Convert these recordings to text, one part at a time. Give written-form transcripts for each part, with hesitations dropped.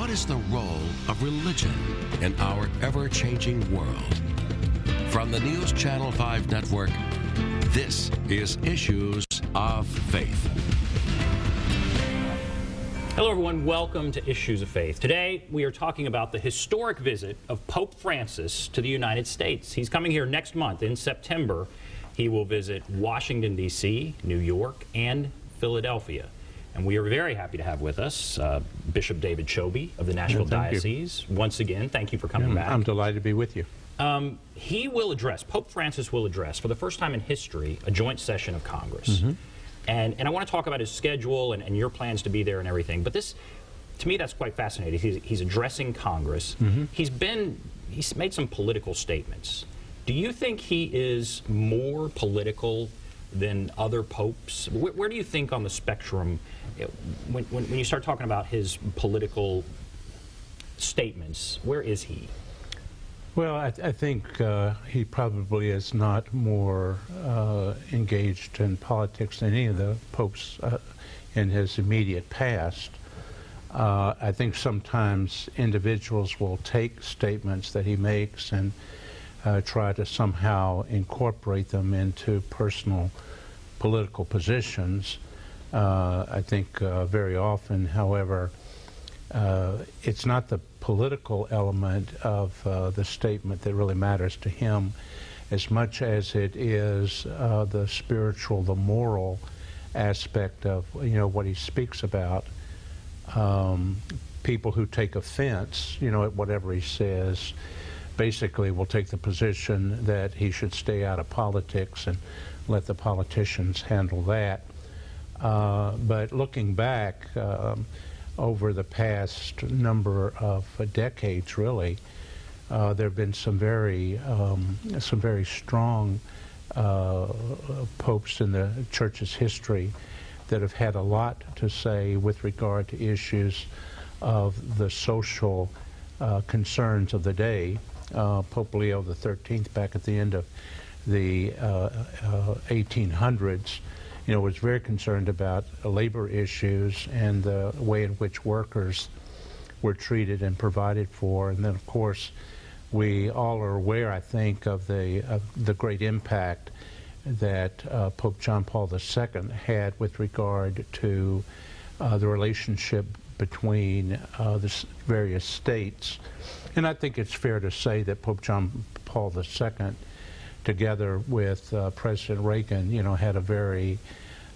What is the role of religion in our ever-changing world? From the News Channel 5 network, this is Issues of Faith. Hello, everyone. Welcome to Issues of Faith. Today, we are talking about the historic visit of Pope Francis to the United States. He's coming here next month in September. He will visit Washington, D.C., New York, and Philadelphia. And we are very happy to have with us Bishop David Choby of the Nashville Diocese. Once again, thank you for coming back. I'm delighted to be with you. He will address, Pope Francis will address, for the first time in history, a joint session of Congress. And I want to talk about his schedule and your plans to be there and everything. But this, to me, that's quite fascinating. He's addressing Congress. He's made some political statements. Do you think he is more political than other popes? Where do you think on the spectrum, when you start talking about his political statements, where is he? Well, I think he probably is not more engaged in politics than any of the popes in his immediate past. I think sometimes individuals will take statements that he makes and try to somehow incorporate them into personal political positions. I think very often, however, it's not the political element of the statement that really matters to him as much as it is the spiritual, the moral aspect of what he speaks about. People who take offense at whatever he says basically will take the position that he should stay out of politics and let the politicians handle that. But looking back over the past number of decades, really, there have been some very strong popes in the Church's history that have had a lot to say with regard to issues of the social concerns of the day. Pope Leo XIII, back at the end of the 1800s, was very concerned about labor issues and the way in which workers were treated and provided for. And then, of course, we all are aware, I think, of the great impact that Pope John Paul II had with regard to the relationship between the various states. And I think it's fair to say that Pope John Paul II, together with President Reagan, had a very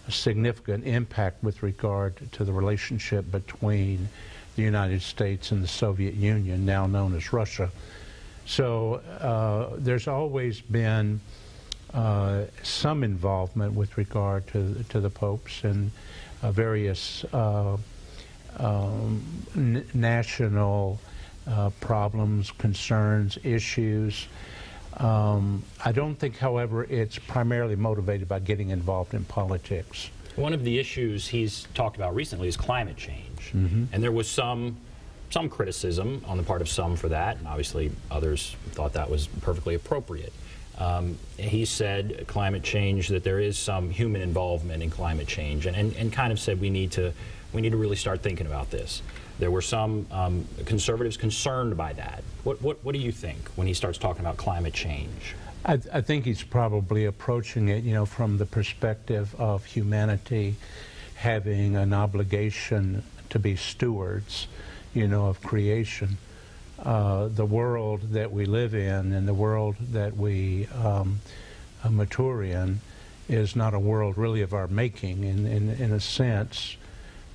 significant impact with regard to the relationship between the United States and the Soviet Union, now known as Russia. So there's always been some involvement with regard to the popes and various national problems, concerns, issues. I don't think, however, it's primarily motivated by getting involved in politics. One of the issues he's talked about recently is climate change. And there was some criticism on the part of some for that, and obviously others thought that was perfectly appropriate. He said climate change, that there is some human involvement in climate change, and kind of said we need to really start thinking about this. There were some conservatives concerned by that. What do you think when he starts talking about climate change? I think he's probably approaching it, from the perspective of humanity having an obligation to be stewards, of creation. The world that we live in and the world that we mature in is not a world really of our making. In a sense,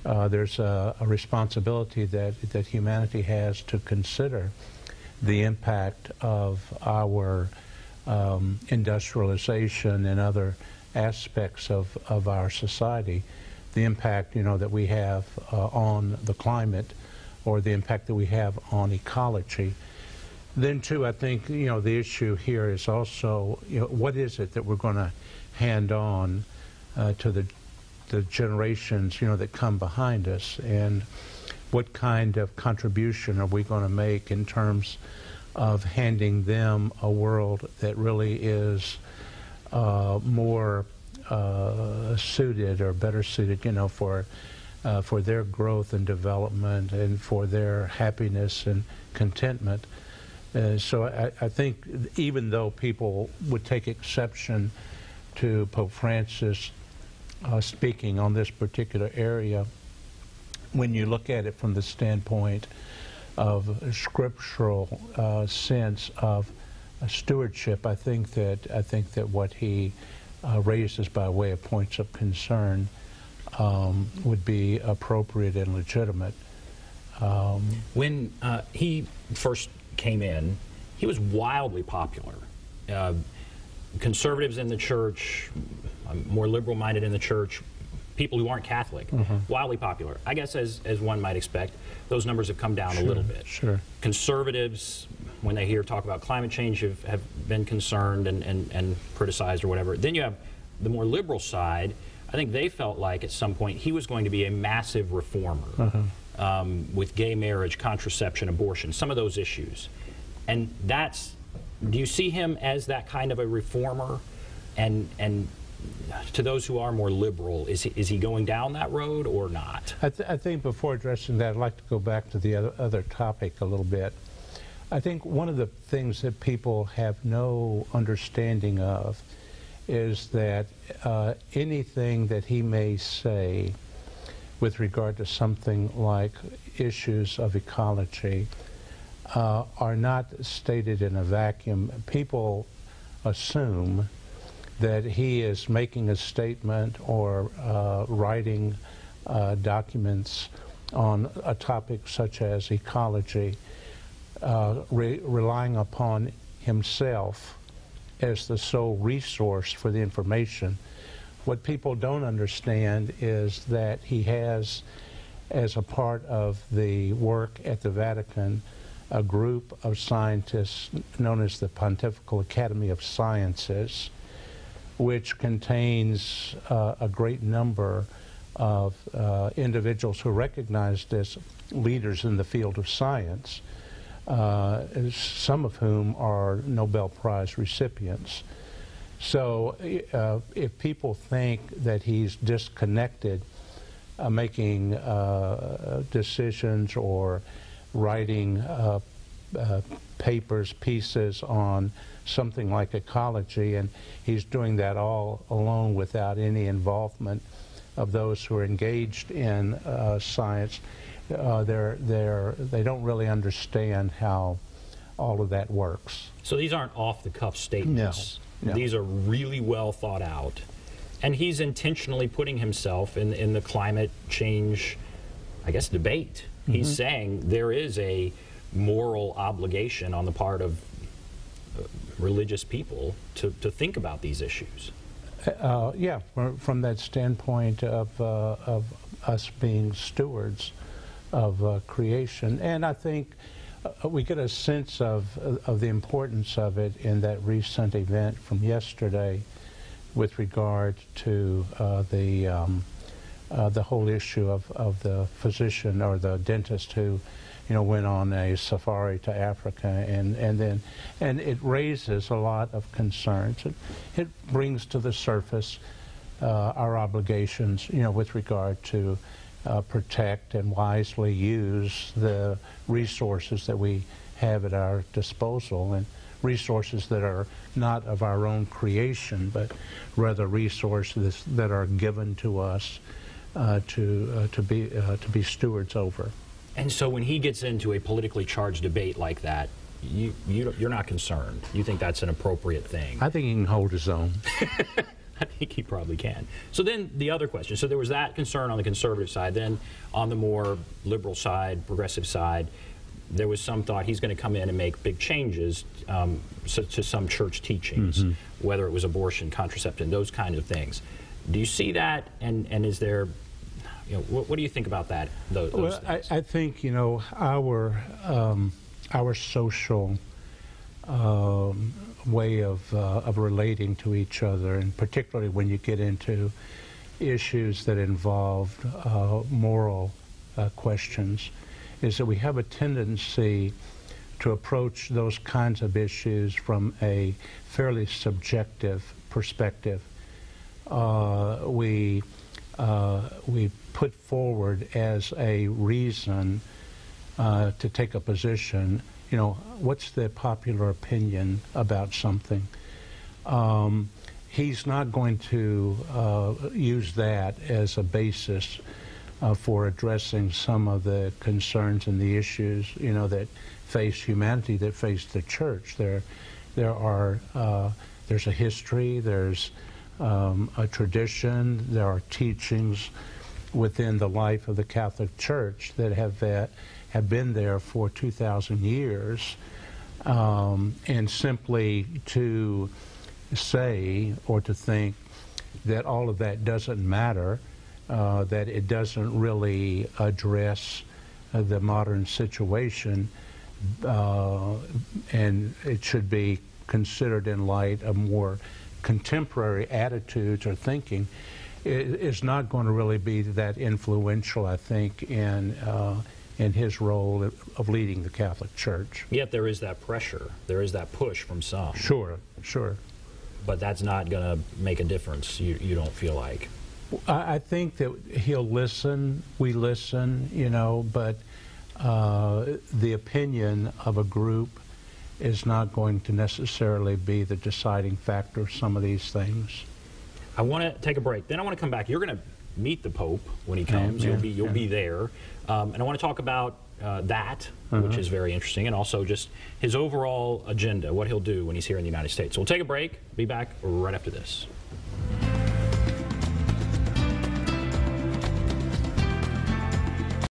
there's a responsibility that humanity has to consider the impact of our industrialization and other aspects of our society, the impact that we have on the climate, or the impact that we have on ecology. Then too, I think the issue here is also what is it that we're going to hand on to the generations that come behind us, and what kind of contribution are we going to make in terms of handing them a world that really is more suited or better suited, for for their growth and development and for their happiness and contentment. So I think even though people would take exception to Pope Francis speaking on this particular area, when you look at it from the standpoint of a scriptural sense of stewardship, I think that what he raises by way of points of concern would be appropriate and legitimate. When he first came in, he was wildly popular. Conservatives in the church, more liberal-minded in the church, people who aren't Catholic, wildly popular. I guess as one might expect, those numbers have come down a little bit. Sure. Conservatives, when they hear talk about climate change, have been concerned and criticized or whatever. Then you have the more liberal side. I think they felt like at some point he was going to be a massive reformer with gay marriage, contraception, abortion, some of those issues. And do you see him as that kind of a reformer? And to those who are more liberal, is he going down that road or not? I think before addressing that, I'd like to go back to the other topic a little bit. I think one of the things that people have no understanding of is that anything that he may say with regard to something like issues of ecology are not stated in a vacuum. People assume that he is making a statement or writing documents on a topic such as ecology, relying upon himself as the sole resource for the information. What people don't understand is that he has, as a part of the work at the Vatican, a group of scientists known as the Pontifical Academy of Sciences, which contains a great number of individuals who are recognized as leaders in the field of science, some of whom are Nobel Prize recipients. So if people think that he's disconnected, making decisions or writing papers, pieces on something like ecology, and he's doing that all alone without any involvement of those who are engaged in science, they don't really understand how all of that works. So these aren't off-the-cuff statements. No. These are really well thought out. And he's intentionally putting himself in the climate change, I guess, debate. He's saying there is a moral obligation on the part of religious people to think about these issues. Yeah, from that standpoint of us being stewards of creation. And I think we get a sense of the importance of it in that recent event from yesterday with regard to the whole issue of the physician or the dentist who, went on a safari to Africa, and it raises a lot of concerns. It brings to the surface our obligations, with regard to protect and wisely use the resources that we have at our disposal, and resources that are not of our own creation, but rather resources that are given to us to be stewards over. And so when he gets into a politically charged debate like that, you're not concerned. You think that's an appropriate thing. I think he can hold his own. I think he probably can. So then the other question, so there was that concern on the conservative side. Then on the more liberal side, progressive side, there was some thought he's going to come in and make big changes to some church teachings, whether it was abortion, contraception, those kinds of things. Do you see that? And is there, what do you think about that? Those things? I think our social way of relating to each other, and particularly when you get into issues that involve moral questions, is that we have a tendency to approach those kinds of issues from a fairly subjective perspective. We we put forward as a reason to take a position. You know, what's the popular opinion about something? He's not going to use that as a basis for addressing some of the concerns and the issues, you know, that face humanity, that face the church. There's a history, there's a tradition, there are teachings within the life of the Catholic Church that have been there for 2,000 years, and simply to say or to think that all of that doesn't matter, that it doesn't really address the modern situation, and it should be considered in light of more contemporary attitudes or thinking, is not going to really be that influential, I think, in his role of leading the Catholic Church. Yet there is that pressure, there is that push from some. Sure, sure. But that's not going to make a difference, you don't feel like? I think that he'll listen, we listen, you know, but the opinion of a group is not going to necessarily be the deciding factor of some of these things. I want to take a break. Then I want to come back. You're going to meet the Pope when he comes. Yeah, You'll be there. And I want to talk about that, which is very interesting, and also just his overall agenda, what he'll do when he's here in the United States. So we'll take a break. Be back right after this.